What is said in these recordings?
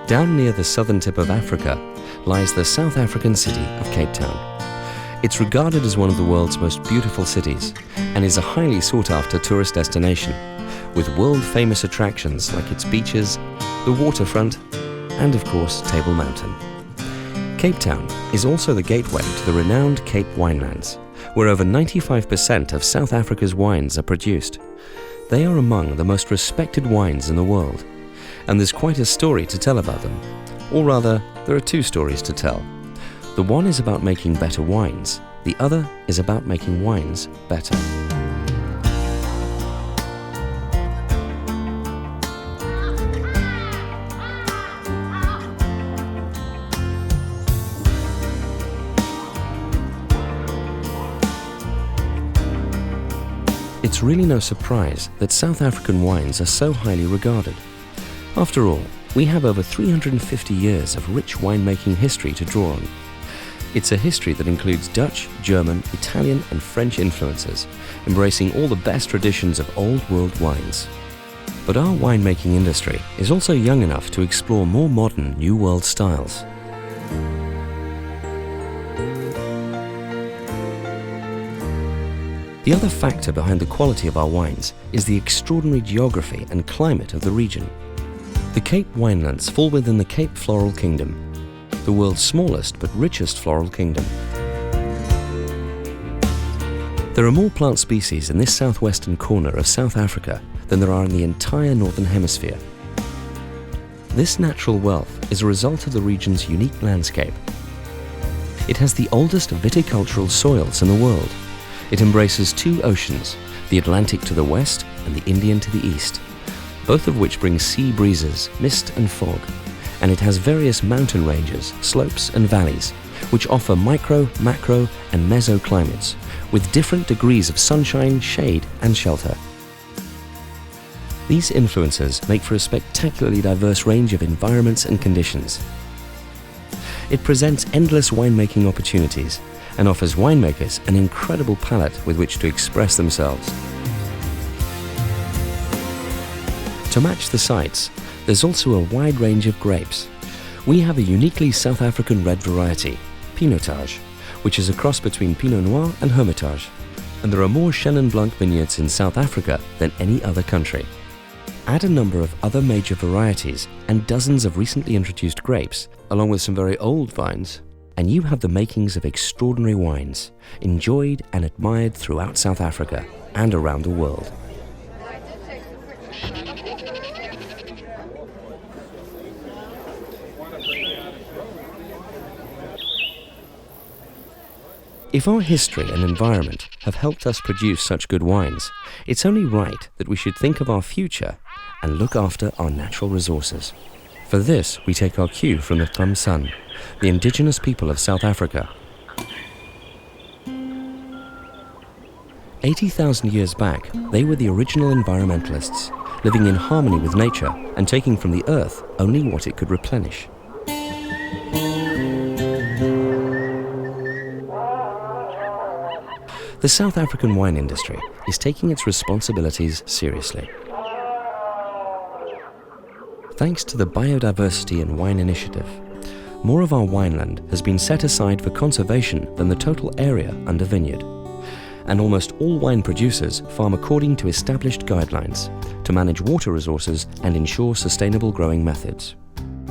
Down near the southern tip of Africa lies the South African city of Cape Town. It's regarded as one of the world's most beautiful cities and is a highly sought-after tourist destination, with world-famous attractions like its beaches, the waterfront, and of course Table Mountain. Cape Town is also the gateway to the renowned Cape Winelands, where over 95% of South Africa's wines are produced. They are among the most respected wines in the world, and there's quite a story to tell about them. Or rather, there are two stories to tell. The one is about making better wines, the other is about making wines better. It's really no surprise that South African wines are so highly regarded. After all, we have over 350 years of rich winemaking history to draw on. It's a history that includes Dutch, German, Italian and French influences, embracing all the best traditions of old world wines. But our winemaking industry is also young enough to explore more modern New World styles. The other factor behind the quality of our wines is the extraordinary geography and climate of the region. The Cape Winelands fall within the Cape Floral Kingdom, the world's smallest but richest floral kingdom. There are more plant species in this southwestern corner of South Africa than there are in the entire Northern Hemisphere. This natural wealth is a result of the region's unique landscape. It has the oldest viticultural soils in the world. It embraces two oceans, the Atlantic to the west and the Indian to the east, both of which bring sea breezes, mist and fog, and it has various mountain ranges, slopes and valleys, which offer micro, macro and mesoclimates, with different degrees of sunshine, shade and shelter. These influences make for a spectacularly diverse range of environments and conditions. It presents endless winemaking opportunities and offers winemakers an incredible palette with which to express themselves. To match the sites, there's also a wide range of grapes. We have a uniquely South African red variety, Pinotage, which is a cross between Pinot Noir and Hermitage, and there are more Chenin Blanc vineyards in South Africa than any other country. Add a number of other major varieties and dozens of recently introduced grapes, along with some very old vines, and you have the makings of extraordinary wines, enjoyed and admired throughout South Africa and around the world. If our history and environment have helped us produce such good wines, it's only right that we should think of our future and look after our natural resources. For this, we take our cue from the Thamsan, the indigenous people of South Africa. 80,000 years back, they were the original environmentalists, living in harmony with nature and taking from the earth only what it could replenish. The South African wine industry is taking its responsibilities seriously. Thanks to the Biodiversity and Wine Initiative, more of our wineland has been set aside for conservation than the total area under vineyard. And almost all wine producers farm according to established guidelines to manage water resources and ensure sustainable growing methods.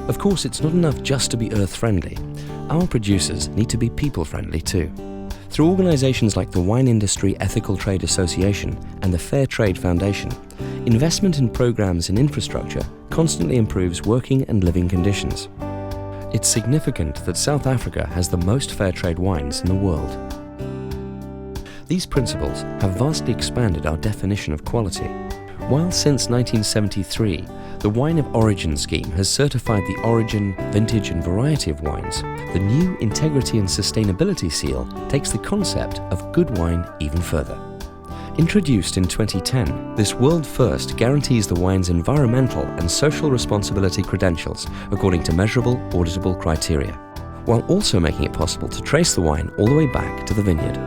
Of course, it's not enough just to be earth-friendly. Our producers need to be people-friendly too. Through organizations like the Wine Industry Ethical Trade Association and the Fair Trade Foundation, investment in programs in infrastructure constantly improves working and living conditions. It's significant that South Africa has the most fair trade wines in the world. These principles have vastly expanded our definition of quality. While since 1973, the Wine of Origin scheme has certified the origin, vintage and variety of wines, the new Integrity and Sustainability seal takes the concept of good wine even further. Introduced in 2010, this world first guarantees the wine's environmental and social responsibility credentials according to measurable, auditable criteria, while also making it possible to trace the wine all the way back to the vineyard.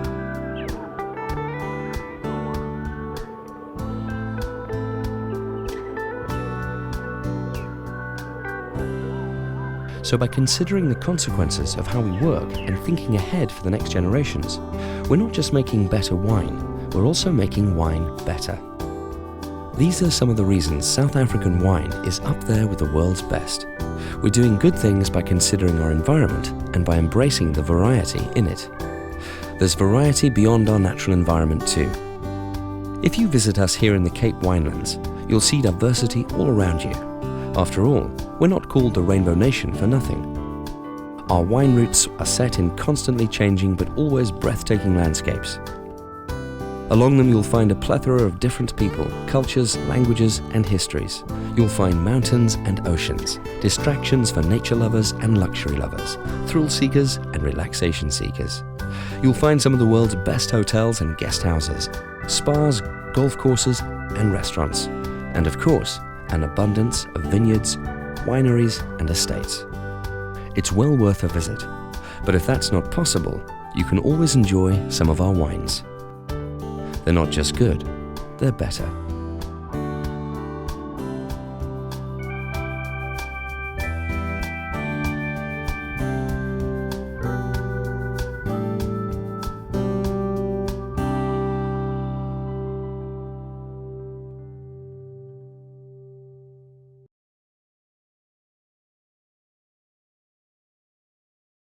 So by considering the consequences of how we work and thinking ahead for the next generations, we're not just making better wine, we're also making wine better. These are some of the reasons South African wine is up there with the world's best. We're doing good things by considering our environment and by embracing the variety in it. There's variety beyond our natural environment too. If you visit us here in the Cape Winelands, you'll see diversity all around you. After all, we're not called the Rainbow Nation for nothing. Our wine routes are set in constantly changing but always breathtaking landscapes. Along them you'll find a plethora of different people, cultures, languages and histories. You'll find mountains and oceans, distractions for nature lovers and luxury lovers, thrill seekers and relaxation seekers. You'll find some of the world's best hotels and guest houses, spas, golf courses and restaurants, and of course, an abundance of vineyards, wineries and estates. It's well worth a visit, but if that's not possible, you can always enjoy some of our wines. They're not just good, they're better.